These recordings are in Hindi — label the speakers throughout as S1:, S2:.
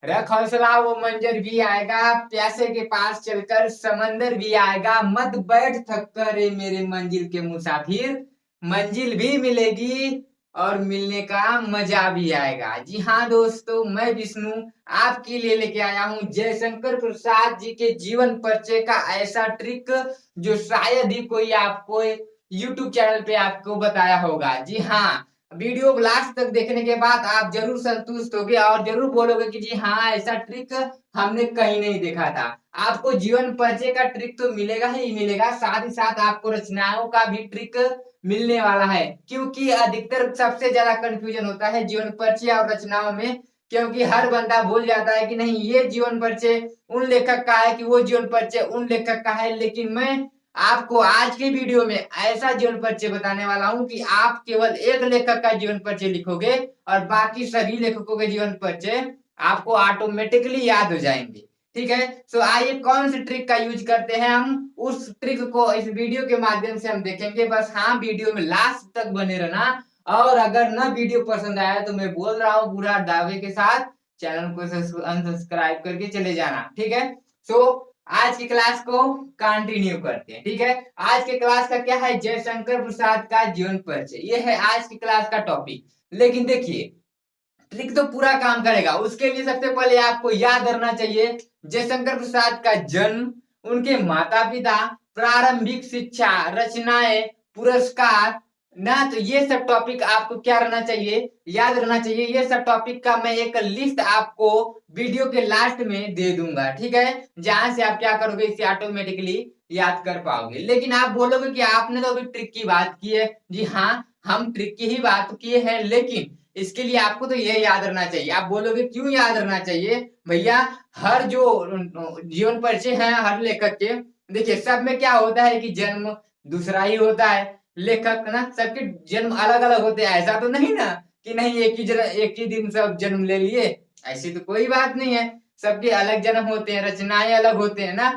S1: रख हौसला वो मंजर भी आएगा, प्यासे के पास चलकर समंदर भी आएगा, मत बैठ थक कर रे मेरे मंजिल के मुसाफिर, मंजिल भी मिलेगी और मिलने का मजा भी आएगा। जी हाँ दोस्तों, मैं विष्णु आपके लिए लेके आया हूँ जयशंकर प्रसाद जी के जीवन परिचय का ऐसा ट्रिक जो शायद ही कोई आपको यूट्यूब चैनल पे आपको बताया होगा। जी हाँ, वीडियो लास्ट तक देखने के बाद आप जरूर संतुष्ट होगे और जरूर बोलोगे कि जी हाँ, ऐसा ट्रिक हमने कहीं नहीं देखा था। आपको जीवन परिचय का ट्रिक तो मिलेगा ही मिलेगा, साथ ही साथ आपको रचनाओं का भी ट्रिक मिलने वाला है, क्योंकि अधिकतर सबसे ज्यादा कंफ्यूजन होता है जीवन परिचय और रचनाओं में, क्योंकि हर बंदा भूल जाता है कि नहीं ये जीवन परिचय उन लेखक का है कि वो जीवन परिचय उन लेखक का है। लेकिन मैं आपको आज की वीडियो में ऐसा जीवन परिचय बताने वाला हूं कि आप केवल एक लेखक का जीवन परिचय लिखोगे और बाकी सभी लेखकों के जीवन परिचय आपको ऑटोमेटिकली याद हो जाएंगे। ठीक है, तो आइए कौन सी ट्रिक का यूज करते हैं हम, उस ट्रिक को इस वीडियो के माध्यम से हम देखेंगे। बस हाँ, वीडियो में लास्ट तक बने रहना, और अगर ना वीडियो पसंद आया तो मैं बोल रहा हूँ पूरा दावे के साथ चैनल को अनसब्सक्राइब करके चले जाना। ठीक है, सो आज की क्लास को कंटिन्यू करते हैं। ठीक है, आज के क्लास का क्या है, जयशंकर प्रसाद का जीवन परिचय, ये है आज की क्लास का टॉपिक। लेकिन देखिए, ट्रिक तो पूरा काम करेगा, उसके लिए सबसे पहले आपको याद रखना चाहिए जयशंकर प्रसाद का जन्म, उनके माता पिता, प्रारंभिक शिक्षा, रचनाएं, पुरस्कार ना, तो ये सब टॉपिक आपको क्या रहना चाहिए, याद रहना चाहिए। ये सब टॉपिक का मैं एक लिस्ट आपको वीडियो के लास्ट में दे दूंगा। ठीक है, जहां से आप क्या करोगे, इसे ऑटोमेटिकली याद कर पाओगे। लेकिन आप बोलोगे कि आपने तो अभी ट्रिक की बात की है। जी हाँ, हम ट्रिक की ही बात किए हैं, लेकिन इसके लिए आपको तो ये याद रखना चाहिए। आप बोलोगे क्यों याद रखना चाहिए भैया, हर जो जीवन परिचय है हर लेखक के, देखिए सब में क्या होता है कि जन्म दूसरा ही होता है, लेखक ना सबके जन्म अलग अलग होते हैं। ऐसा तो नहीं ना कि नहीं एक ही दिन सब जन्म ले लिए, ऐसी तो कोई बात नहीं है। सबके अलग जन्म होते हैं, रचनाएं अलग होते हैं ना।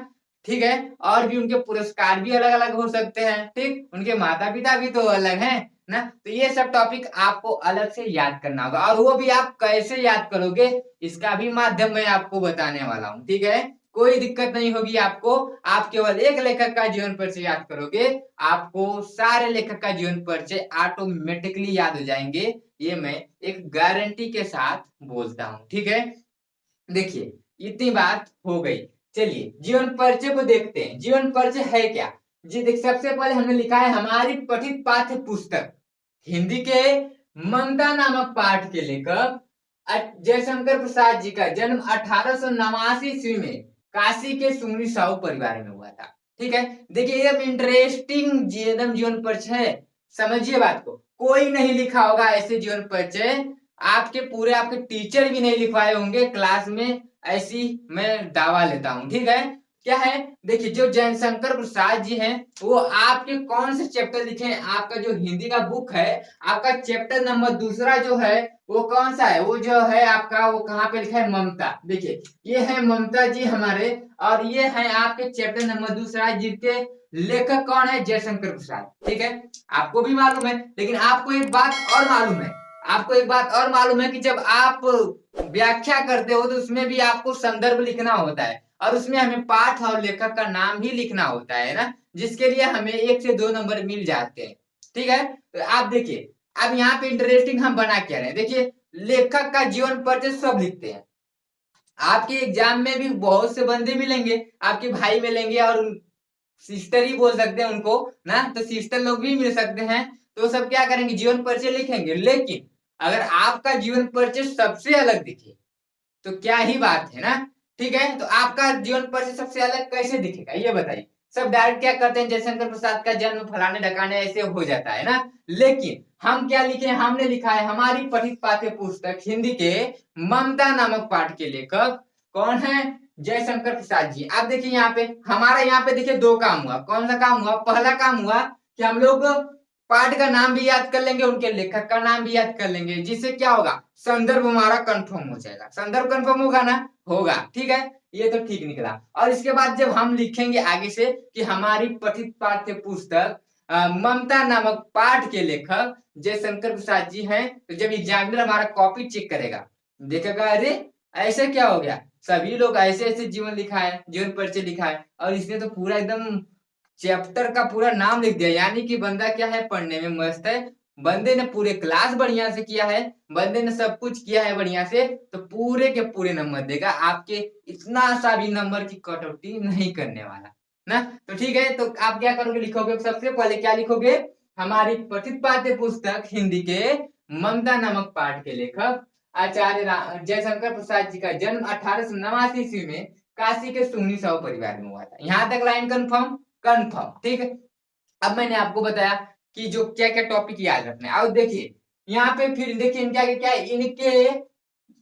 S1: ठीक है, और भी उनके पुरस्कार भी अलग अलग हो सकते हैं। ठीक, उनके माता पिता भी तो अलग हैं ना। तो ये सब टॉपिक आपको अलग से याद करना होगा, और वो भी आप कैसे याद करोगे इसका भी माध्यम मैं आपको बताने वाला हूँ। ठीक है, कोई दिक्कत नहीं होगी आपको, आप केवल एक लेखक का जीवन परिचय याद करोगे, आपको सारे लेखक का जीवन परिचय ऑटोमेटिकली याद हो जाएंगे। ये मैं एक गारंटी के साथ बोलता हूँ। ठीक है, देखिए इतनी बात हो गई। चलिए जीवन परिचय को देखते हैं, जीवन परिचय है क्या। जी देख, सबसे पहले हमने लिखा है हमारी पठित पाठ्य पुस्तक हिंदी के ममता नामक पाठ के लेखक जयशंकर प्रसाद जी का जन्म 1889 ईस्वी में काशी के सुमरी साहू परिवार में हुआ था। ठीक है, देखिए एकदम इंटरेस्टिंग जीवन परिचय है। समझिए बात को, कोई नहीं लिखा होगा ऐसे जीवन परिचय, आपके पूरे आपके टीचर भी नहीं लिखवाए होंगे क्लास में, ऐसी मैं दावा लेता हूं। ठीक है, क्या है, देखिए जो जयशंकर प्रसाद जी हैं वो आपके कौन से चैप्टर लिखे हैं, आपका जो हिंदी का बुक है, आपका चैप्टर नंबर दूसरा जो है वो कौन सा है, वो जो है आपका वो कहाँ पे लिखा है, ममता। देखिए ये है ममता जी हमारे, और ये है आपके चैप्टर नंबर दूसरा जिसके लेखक कौन है, जयशंकर प्रसाद। ठीक है, आपको भी मालूम है, लेकिन आपको एक बात और मालूम है, आपको एक बात और मालूम है कि जब आप व्याख्या करते हो तो उसमें भी आपको संदर्भ लिखना होता है, और उसमें हमें पाठ और लेखक का नाम भी लिखना होता है ना, जिसके लिए हमें 1 से 2 नंबर मिल जाते हैं। ठीक है, तो आप देखिए अब यहाँ पे इंटरेस्टिंग हम बना क्या रहे हैं। देखिए लेखक का जीवन परिचय सब लिखते हैं, आपके एग्जाम में भी बहुत से बंदे मिलेंगे, आपके भाई मिलेंगे और सिस्टर ही बोल सकते हैं उनको ना, तो सिस्टर लोग भी मिल सकते हैं। तो सब क्या करेंगे, जीवन परिचय लिखेंगे। लेकिन अगर आपका जीवन परिचय सबसे अलग दिखे तो क्या ही बात है ना। ठीक है, तो आपका जीवन परिचय सबसे अलग कैसे दिखेगा ये बताइए। सब डायरेक्ट क्या करते हैं, जयशंकर प्रसाद का जन्म फलाने ढकाने ऐसे हो जाता है ना। लेकिन हम क्या लिखे, हमने लिखा है हमारी पठित पाठ्य पुस्तक हिंदी के ममता नामक पाठ के लेखक कौन है, जयशंकर प्रसाद जी। आप देखिए यहाँ पे हमारा यहाँ पे देखिए 2 काम हुआ। कौन सा काम हुआ, पहला काम हुआ कि हम लोग पाठ का नाम भी याद कर लेंगे, उनके लेखक का नाम भी याद कर लेंगे, जिससे क्या होगा, संदर्भ हमारा कंफर्म हो जाएगा। संदर्भ कंफर्म होगा ना, होगा। ठीक है, ये तो ठीक निकला। और इसके बाद जब हम लिखेंगे आगे से कि हमारी पठित पाठ्य पुस्तक ममता नामक पाठ के लेखक जयशंकर प्रसाद जी हैं, तो जब एग्जामिनर हमारा कॉपी चेक करेगा, देखेगा अरे ऐसे क्या हो गया, सभी लोग ऐसे ऐसे जीवन लिखा है, जीवन परिचय लिखा है, और इसने तो पूरा एकदम चैप्टर का पूरा नाम लिख दिया। यानी कि बंदा क्या है, पढ़ने में मस्त है, बंदे ने पूरे क्लास बढ़िया से किया है, बंदे ने सब कुछ किया है बढ़िया से, तो पूरे के पूरे नंबर देगा, आपके इतना सा भी नंबर की कटौती नहीं करने वाला ना। तो ठीक है, तो आप क्या करोगे, लिखोगे सबसे पहले क्या लिखोगे, हमारी पठित पाठ्य पुस्तक हिंदी के ममता नामक पाठ के लेखक आचार्य जयशंकर प्रसाद जी का जन्म 1889 ईस्वी में काशी के सुन्नी साहू परिवार में हुआ था। यहाँ तक लाइन कंफर्म, कंफर्म, ठीक है। अब मैंने आपको बताया कि जो क्या क्या टॉपिक याद रखना है। अब देखिए यहाँ पे फिर देखिए इनके आगे क्या है, इनके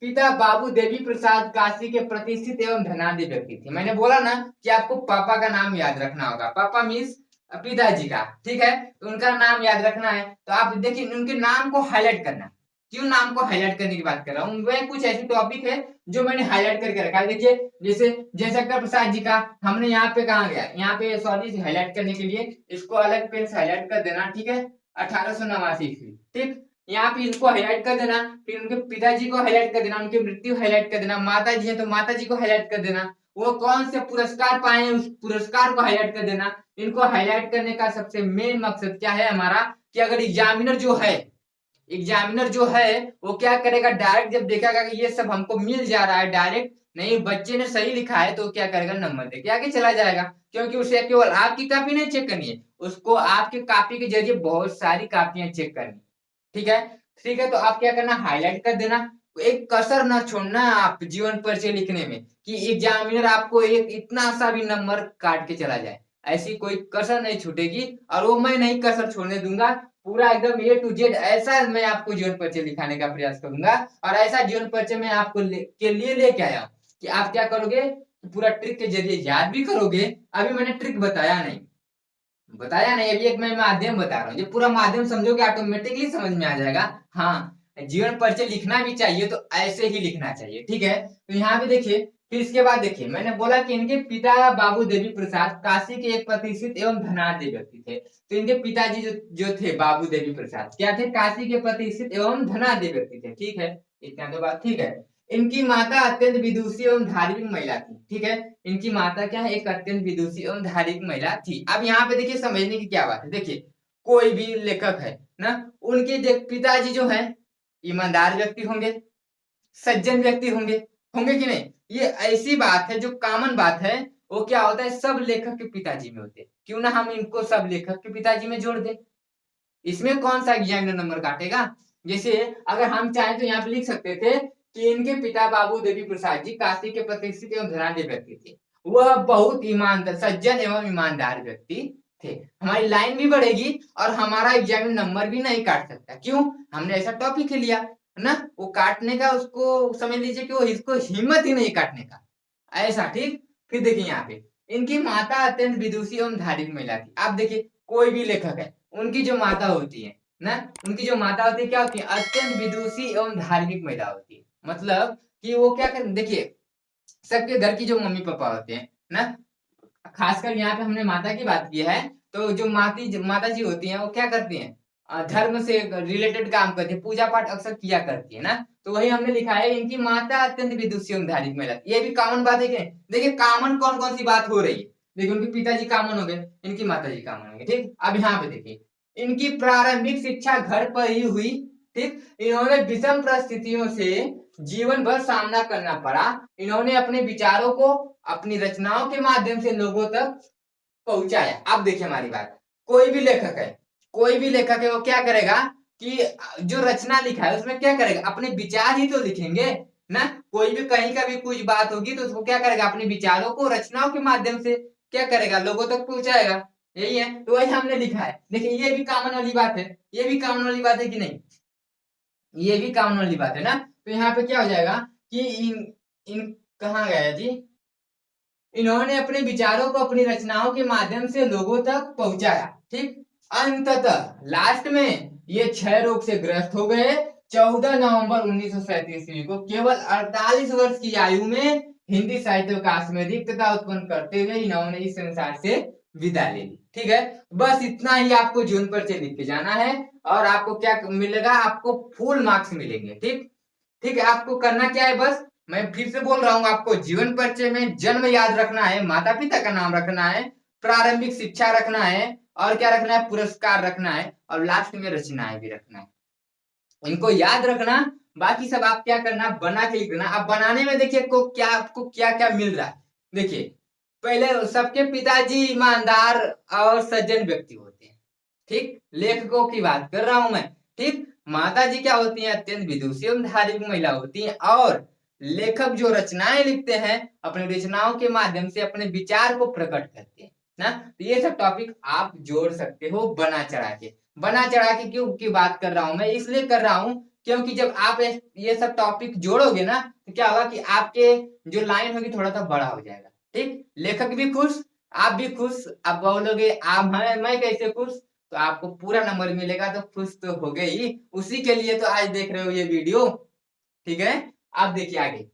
S1: पिता बाबू देवी प्रसाद काशी के प्रतिष्ठित एवं धनाढ्य व्यक्ति थे। मैंने बोला ना कि आपको पापा का नाम याद रखना होगा, पापा मीन्स पिताजी का, ठीक है, तो उनका नाम याद रखना है। तो आप देखिए उनके नाम को हाईलाइट करना। क्यों नाम को हाईलाइट करने की बात कर रहा हूँ, वह कुछ ऐसी टॉपिक है जो मैंने हाईलाइट करके रखा है। देखिए जैसे जयशंकर प्रसाद जी का हमने यहाँ पे कहा गया, यहाँ पे सॉरी हाईलाइट करने के लिए इसको अलग पेन से हाईलाइट कर देना, ठीक है, 1889 ईस्वी, ठीक। यहाँ पे इनको हाईलाइट कर देना, फिर उनके पिताजी को हाईलाइट कर देना, उनकी मृत्यु हाईलाइट कर देना, माता जी है तो माता जी को हाईलाइट कर देना, वो कौन से पुरस्कार पाए हैं उस पुरस्कार को हाईलाइट कर देना। इनको हाईलाइट करने का सबसे मेन मकसद क्या है हमारा, कि अगर एग्जामिनर जो है, एग्जामिनर जो है वो क्या करेगा, डायरेक्ट जब देखेगा कि ये सब हमको मिल जा रहा है डायरेक्ट, नहीं बच्चे ने सही लिखा है, तो क्या करेगा, नंबर दे के आगे चला जाएगा। क्योंकि उसे केवल आपकी कॉपी नहीं चेक करनी है, उसको आपके कॉपी के जरिए बहुत सारी कॉपियां चेक करनी, ठीक है। ठीक है, तो आप क्या करना, हाईलाइट कर देना, एक कसर ना छोड़ना आप जीवन परिचय लिखने में, कि एग्जामिनर आपको एक इतना सा भी नंबर काट के चला जाए, ऐसी कोई कसर नहीं छूटेगी, और वो मैं नहीं कसर छोड़ने दूंगा। पूरा एकदम A to Z ऐसा मैं आपको जीवन परिचय दिखाने का प्रयास करूंगा, और ऐसा जीवन परिचय मैं आपको के लिए लेके आया हूं कि आप क्या करोगे, पूरा ट्रिक के जरिए याद भी करोगे। अभी मैंने ट्रिक बताया नहीं, बताया नहीं, अभी एक मैं माध्यम बता रहा हूँ, जो पूरा माध्यम समझोगे ऑटोमेटिकली समझ में आ जाएगा। हाँ, जीवन परिचय लिखना भी चाहिए तो ऐसे ही लिखना चाहिए, ठीक है। तो यहाँ पे देखिए, फिर इसके बाद देखिए मैंने बोला कि इनके पिता बाबू देवी प्रसाद काशी के एक प्रतिष्ठित एवं धनाढ्य व्यक्ति थे। तो इनके पिताजी जो थे बाबू देवी प्रसाद क्या थे, काशी के प्रतिष्ठित एवं धनाढ्य व्यक्ति थे, ठीक है, इतना तो बात ठीक है। इनकी माता अत्यंत विदुषी एवं धार्मिक महिला थी, ठीक है, इनकी माता क्या है, एक अत्यंत विदुषी एवं धार्मिक महिला थी। अब यहाँ पे देखिए समझने की क्या बात है, देखिए कोई भी लेखक है ना, उनके पिताजी जो है ईमानदार व्यक्ति होंगे, सज्जन व्यक्ति होंगे, होंगे कि नहीं, ये ऐसी बात है जो कॉमन बात है, वो क्या होता है सब लेखक के पिताजी में होते हैं। क्यों ना हम इनको सब लेखक के पिताजी में जोड़ दें, इसमें कौन सा एग्जामिनर नंबर काटेगा। जैसे अगर हम चाहें तो यहाँ पे लिख सकते थे कि इनके पिता बाबू देवी प्रसाद जी काशी के प्रतिष्ठित एवं धनाढ्य व्यक्ति थे, वह बहुत ईमानदार सज्जन एवं ईमानदार व्यक्ति थे। हमारी लाइन भी बढ़ेगी और हमारा एग्जामिनर नंबर भी नहीं काट सकता, क्यों, हमने ऐसा टॉपिक लिया है ना, वो काटने का उसको समझ लीजिए कि वो इसको हिम्मत ही नहीं काटने का, ऐसा, ठीक। फिर देखिए यहाँ पे इनकी माता अत्यंत विदुषी एवं धार्मिक महिला थी। आप देखिए कोई भी लेखक है, उनकी जो माता होती है ना, उनकी जो माता होती है क्या होती है, अत्यंत विदुषी एवं धार्मिक महिला होती है। मतलब कि वो क्या कर, देखिए सबके घर की जो मम्मी पापा होते हैं ना, खासकर यहाँ पे हमने माता की बात की है, तो जो माता जी होती हैं वो क्या करती हैं, धर्म से रिलेटेड काम करती है, पूजा पाठ अक्सर किया करती है ना। तो वही हमने लिखा है इनकी माता अत्यंत विदुषी एवं धार्मिक महिला, ये भी कॉमन बात है कि नहीं? देखिए कॉमन कौन कौन सी बात हो रही है, देखिए उनके पिताजी कॉमन हो गए, इनकी माता जी कॉमन हो गए, ठीक। अब यहाँ पे देखिए इनकी प्रारंभिक शिक्षा घर पर ही हुई, ठीक। इन्होंने विषम परिस्थितियों से जीवन भर सामना करना पड़ा, इन्होंने अपने विचारों को अपनी रचनाओं के माध्यम से लोगों तक पहुंचाया। अब देखिए हमारी बात, कोई भी लेखक है, कोई भी लेखक है वो क्या करेगा कि जो रचना लिखा है उसमें क्या करेगा, अपने विचार ही तो लिखेंगे ना। कोई भी कहीं का भी कुछ बात होगी तो उसको क्या करेगा, अपने विचारों को रचनाओं के माध्यम से क्या करेगा, लोगों तक पहुंचाएगा, यही है। तो वही हमने लिखा है, देखिए ये भी कॉमन वाली बात है, ये भी कॉमन वाली बात है कि नहीं, ये भी कॉमन वाली बात है ना। तो यहाँ पे क्या हो जाएगा कि इन कहाँ गया जी, इन्होंने अपने विचारों को अपनी रचनाओं के माध्यम से लोगों तक पहुंचाया, ठीक। अंततः लास्ट में ये क्षय रोग से ग्रस्त हो गए 14 नवंबर 1937 ईस्वी को, केवल 48 वर्ष की आयु में हिंदी साहित्य विकास में रिक्तता उत्पन्न करते हुए इन्होंने इस संसार से विदा ले ली, ठीक है। बस इतना ही आपको जीवन परिचय लिख के जाना है, और आपको क्या मिलेगा, आपको फुल मार्क्स मिलेंगे, ठीक। ठीक है, आपको करना क्या है, बस मैं फिर से बोल रहा हूँ आपको, जीवन परिचय में जन्म याद रखना है, माता पिता का नाम रखना है, प्रारंभिक शिक्षा रखना है, और क्या रखना है, पुरस्कार रखना है, और लास्ट में रचनाएं भी रखना है। इनको याद रखना, बाकी सब आप क्या करना, बना के लिख देना। अब बनाने में देखिए को क्या आपको क्या क्या मिल रहा है। देखिए पहले सबके पिताजी ईमानदार और सज्जन व्यक्ति होते हैं, ठीक, लेखकों की बात कर रहा हूं मैं, ठीक। माता जी क्या होती हैं, अत्यंत विदुषी एवं धार्मिक महिला होती हैं। और लेखक जो रचनाएं लिखते हैं, अपने रचनाओं के माध्यम से अपने विचार को प्रकट करते हैं ना। तो ये सब टॉपिक आप जोड़ सकते हो बना चढ़ा के। बना चढ़ा के क्यों की बात कर रहा हूं मैं, इसलिए कर रहा हूं क्योंकि जब आप ये सब टॉपिक जोड़ोगे ना, तो क्या होगा कि आपके जो लाइन होगी थोड़ा सा बड़ा हो जाएगा, ठीक। लेखक भी खुश, आप भी खुश। आप बोलोगे आप मैं कैसे खुश, तो आपको पूरा नंबर मिलेगा, तो खुश तो हो गए ही। उसी के लिए तो आज देख रहे हो ये वीडियो, ठीक है। आप देखिए आगे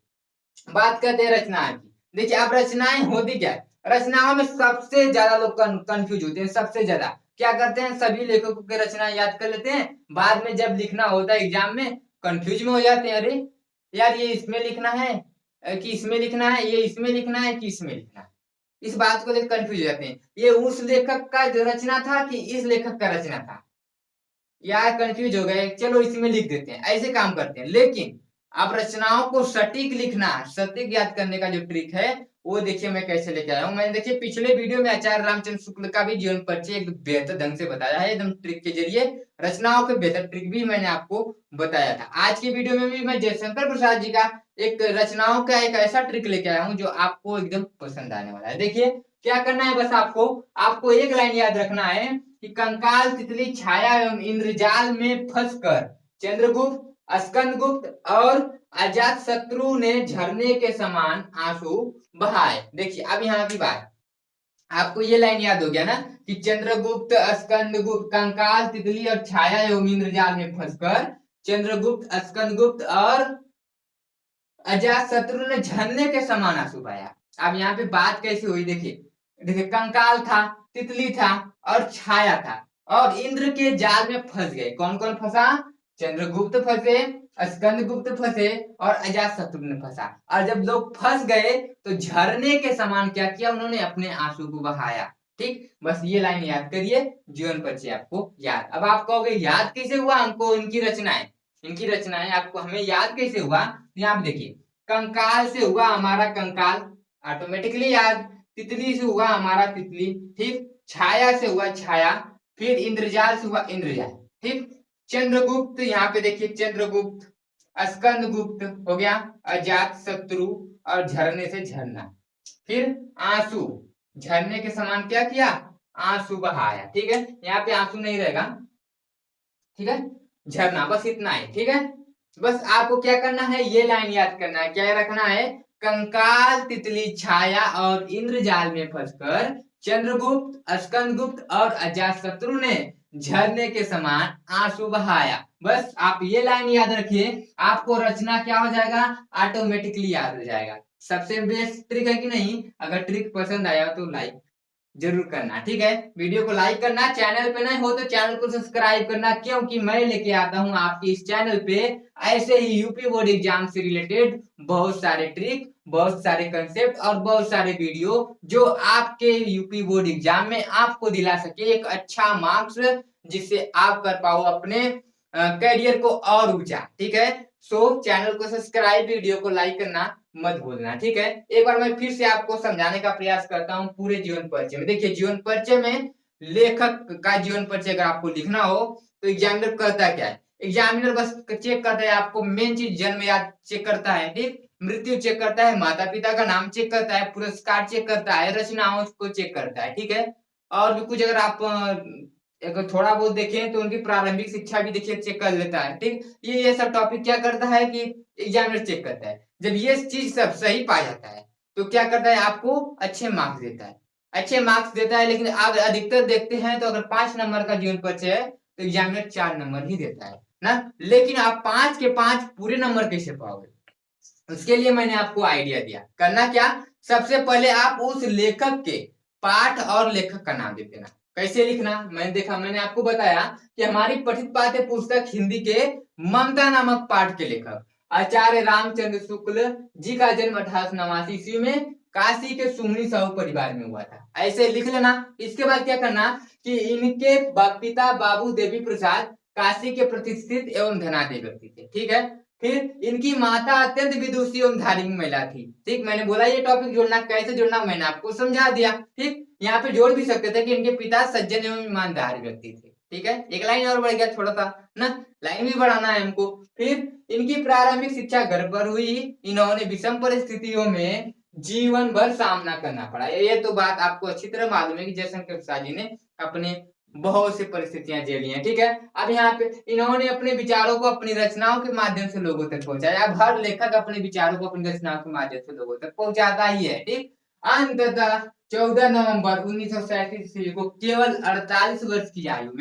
S1: बात करते हैं रचनाएं की। देखिए अब रचनाएं होती क्या है, रचनाओं में सबसे ज्यादा लोग कंफ्यूज होते हैं। सबसे ज्यादा क्या करते हैं, सभी लेखकों की रचना याद कर लेते हैं, बाद में जब लिखना होता है एग्जाम में कंफ्यूज में हो जाते हैं। अरे यार ये इसमें लिखना है कि इसमें लिखना है, ये इसमें लिखना है कि इसमें लिखना है, इस बात को लेकर कंफ्यूज हो जाते हैं। ये उस लेखक का जो रचना था कि इस लेखक का रचना था, यार कंफ्यूज हो गए, चलो इसमें लिख देते हैं, ऐसे काम करते हैं। लेकिन आप रचनाओं को सटीक लिखना, सटीक याद करने का जो ट्रिक है, वो देखिए मैं कैसे लेके आया हूँ। मैंने देखिए पिछले वीडियो में आचार्य रामचंद्र शुक्ल का भी जीवन परिचय एक बेहतर ढंग से बताया है, एकदम ट्रिक के जरिए। रचनाओं के बेहतर ट्रिक भी मैंने आपको बताया था। आज की वीडियो में भी मैं जयशंकर प्रसाद जी का एक रचनाओं का एक ऐसा ट्रिक लेके आया हूँ जो आपको एकदम पसंद आने वाला है। देखिए क्या करना है, बस आपको एक लाइन याद रखना है कि कंकाल तितली छाया एवं इंद्रजाल में फंसकर चंद्रगुप्त, स्कंदगुप्त और अजात शत्रु ने झरने के समान आंसू बहाए। देखिए अब यहाँ की बात, आपको ये लाइन याद हो गया ना कि चंद्रगुप्त, स्कंदगुप्त, कंकाल तितली और छाया एवं इंद्रजाल में फंसकर चंद्रगुप्त, स्कंदगुप्त और अजात शत्रु ने झरने के समान आंसू बहाया। अब यहाँ पे बात कैसी हुई, देखिए देखिए कंकाल था, तितली था और छाया था, और इंद्र के जाल में फंस गए। कौन कौन फंसा, चंद्रगुप्त फंसे, स्कंदगुप्त फंसे और अजात शत्रु ने फंसा। और जब लोग फंस गए तो झरने के समान क्या किया, उन्होंने अपने आंसू को बहाया। ठीक, बस ये लाइन याद करिए, जीवन परिचय आपको याद। अब आप कहोगे याद कैसे हुआ हमको इनकी रचनाएं आपको हमें याद कैसे हुआ। यहाँ पे देखिए कंकाल से हुआ हमारा कंकाल, ऑटोमेटिकली याद। तितली से हुआ हमारा तितली, ठीक। छाया से हुआ छाया, फिर इंद्रजाल से हुआ इंद्रजाल, ठीक। चंद्रगुप्त, यहाँ पे देखिए चंद्रगुप्त, स्कंदगुप्त हो गया, अजात शत्रु और झरने से झरना, फिर आंसू, झरने के समान क्या किया, आंसू बहाया। ठीक है, यहाँ पे आंसू नहीं रहेगा, ठीक है, झरना, बस इतना ही। ठीक है, बस आपको क्या करना है, ये लाइन याद करना है, क्या रखना है, कंकाल तितली छाया और इंद्रजाल में फंसकर चंद्रगुप्त, स्कंदगुप्त और अजातशत्रु ने झरने के समान आंसू बहाया। बस आप ये लाइन याद रखिए, आपको रचना क्या हो जाएगा, ऑटोमेटिकली याद हो जाएगा। सबसे बेस्ट ट्रिक है कि नहीं। अगर ट्रिक पसंद आया तो लाइक जरूर करना, ठीक है। वीडियो को लाइक करना, चैनल पे नए हो तो चैनल को सब्सक्राइब करना, क्योंकि मैं लेके आता हूं आपके इस चैनल पे ऐसे ही यूपी बोर्ड एग्जाम से रिलेटेड बहुत सारे ट्रिक, बहुत सारे कंसेप्ट और बहुत सारे वीडियो जो आपके यूपी बोर्ड एग्जाम में आपको दिला सके एक अच्छा मार्क्स, जिससे आप कर पाओ अपने करियर को और ऊंचा। ठीक है, सो चैनल को सब्सक्राइब, वीडियो को लाइक करना मत भूलना, ठीक है। एक बार मैं फिर से आपको समझाने का प्रयास करता हूँ पूरे जीवन परिचय में। देखिए जीवन परिचय में लेखक का जीवन परिचय अगर आपको लिखना हो तो एग्जामिनर करता क्या है, एग्जामिनर बस चेक करता है आपको, मेन चीज जन्म याद चेक करता है, ठीक, मृत्यु चेक करता है, माता पिता का नाम चेक करता है, पुरस्कार चेक करता है, रचनाओं को चेक करता है, ठीक है। और भी कुछ अगर आप अगर थोड़ा बहुत देखें तो उनकी प्रारंभिक शिक्षा भी देखिए चेक कर लेता है, ठीक। ये सब टॉपिक क्या करता है कि एग्जामिनर चेक करता है। जब ये चीज सब सही पा जाता है तो क्या करता है, आपको अच्छे मार्क्स देता है, अच्छे मार्क्स देता है। लेकिन आप अधिकतर देखते हैं तो अगर 5 नंबर का जीवन परिचय है तो एग्जामिनर 4 नंबर ही देता है ना। लेकिन आप 5 के 5 पूरे नंबर कैसे पाओगे, उसके लिए मैंने आपको आइडिया दिया। करना क्या, सबसे पहले आप उस लेखक के पाठ और लेखक का नाम लिख देना। कैसे लिखना, मैंने आपको बताया कि हमारी पठित पाठ्य पुस्तक हिंदी के ममता नामक पाठ के लेखक आचार्य रामचंद्र शुक्ल जी का जन्म 1889 ईस्वी में काशी के सुमनी साहू परिवार में हुआ था। ऐसे लिख लेना। इसके बाद क्या करना कि इनके पिता बाबू देवी प्रसाद काशी के प्रतिष्ठित एवं धनाढ्य व्यक्ति थे। ठीक है। फिर इनकी माता अत्यंत विदुषी एवं धार्मिक महिला थी। ठीक, मैंने बोला ये टॉपिक जोड़ना कैसे जोड़ना मैंने आपको समझा दिया। ठीक, यहाँ पे जोड़ भी सकते थे कि इनके पिता सज्जन एवं ईमानदार व्यक्ति थे। ठीक है, एक लाइन और बढ़ गया थोड़ा सा ना, लाइन भी बढ़ाना है हमको। फिर इनकी प्रारंभिक शिक्षा घर पर हुई। इन्होंने विषम परिस्थितियों में जीवन भर सामना करना पड़ा। ये तो बात आपको अच्छी तरह मालूम है कि जयशंकर प्रसाद जी ने अपने बहुत सी परिस्थितियां झेली हैं। ठीक है, अब यहाँ पे इन्होंने अपने विचारों को अपनी रचनाओं के माध्यम से लोगों तक पहुंचाया। अब हर लेखक अपने विचारों को अपनी रचनाओं के माध्यम से लोगों तक पहुंचाता ही है। ठीक, अंततः 14 नवंबर 1937 ईस्वी को केवल 48 वर्ष की आयु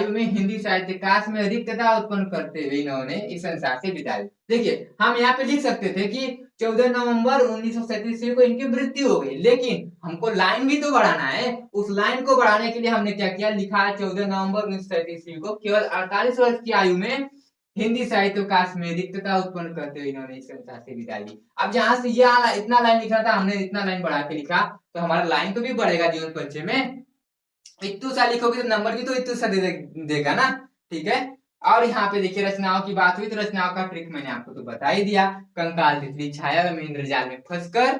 S1: में हिंदी साहित्यकार में रिक्तता उत्पन्न करते हुए इन्होंने इस संसार से विदा ली। देखिए, हम यहाँ पे लिख सकते थे कि 14 नवंबर 1937 को इनकी मृत्यु हो गई, लेकिन हमको लाइन भी तो बढ़ाना है। उस लाइन को बढ़ाने के लिए हमने क्या किया, लिखा है 14 नवंबर 1937 को केवल 48 वर्ष की आयु में हिंदी साहित्यकार में रिक्तता उत्पन्न करते हुए इन्होंने इस संसार से विदा ली। अब जहां से ये इतना लाइन लिखा था, हमने इतना लाइन बढ़ा के लिखा, तो हमारा लाइन तो भी बढ़ेगा जीवन परिचय में। इतू सा लिखोगे तो नंबर भी तो इतू सा देगा ना। ठीक है, और यहाँ पे देखिए रचनाओं की बात हुई तो रचनाओं का ट्रिक मैंने आपको तो बता ही दिया। कंकाल तितली छाया में इंद्रजाल में फंसकर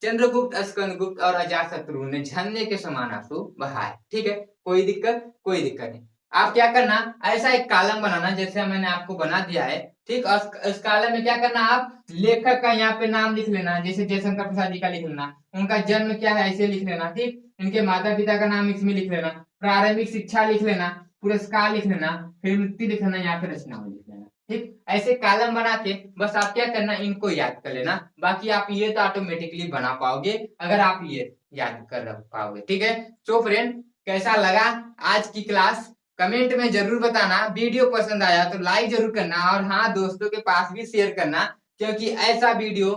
S1: चंद्रगुप्त स्कंदगुप्त और अजातशत्रु ने झरने के समान आंसू बहाए। ठीक है, कोई दिक्कत नहीं। आप क्या करना, ऐसा एक कॉलम बनाना जैसे मैंने आपको बना दिया है। ठीक, और इस कॉलम में क्या करना, आप लेखक का यहाँ पे नाम लिख लेना, जैसे जयशंकर प्रसाद जी का लिख लेना, उनका जन्म क्या है ऐसे लिख लेना। ठीक, इनके माता पिता का नाम इसमें लिख लेना, प्रारंभिक शिक्षा लिख लेना, पुरस्कार लिख लेना, फिर मृत्यु लिख लेना, यहाँ पे रचना लिख लेना। ठीक, ऐसे कॉलम बना के बस आप क्या करना, इनको याद कर लेना। बाकी आप ये तो ऑटोमेटिकली बना पाओगे अगर आप ये याद कर रख पाओगे। ठीक है, तो फ्रेंड कैसा लगा आज की क्लास कमेंट में जरूर बताना। वीडियो पसंद आया तो लाइक जरूर करना, और हाँ दोस्तों के पास भी शेयर करना, क्योंकि ऐसा वीडियो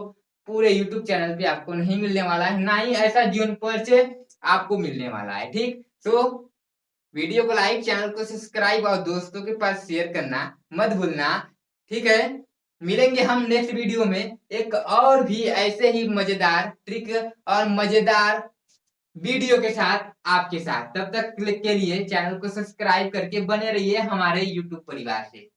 S1: पूरे यूट्यूब चैनल पे आपको नहीं मिलने वाला है, ना ही ऐसा जीवन परिचय आपको मिलने वाला है। ठीक, तो वीडियो को लाइक, चैनल को सब्सक्राइब और दोस्तों के पास शेयर करना मत भूलना। ठीक है, मिलेंगे हम नेक्स्ट वीडियो में एक और भी ऐसे ही मजेदार ट्रिक और मजेदार वीडियो के साथ आपके साथ। तब तक के लिए चैनल को सब्सक्राइब करके बने रहिए हमारे यूट्यूब परिवार से।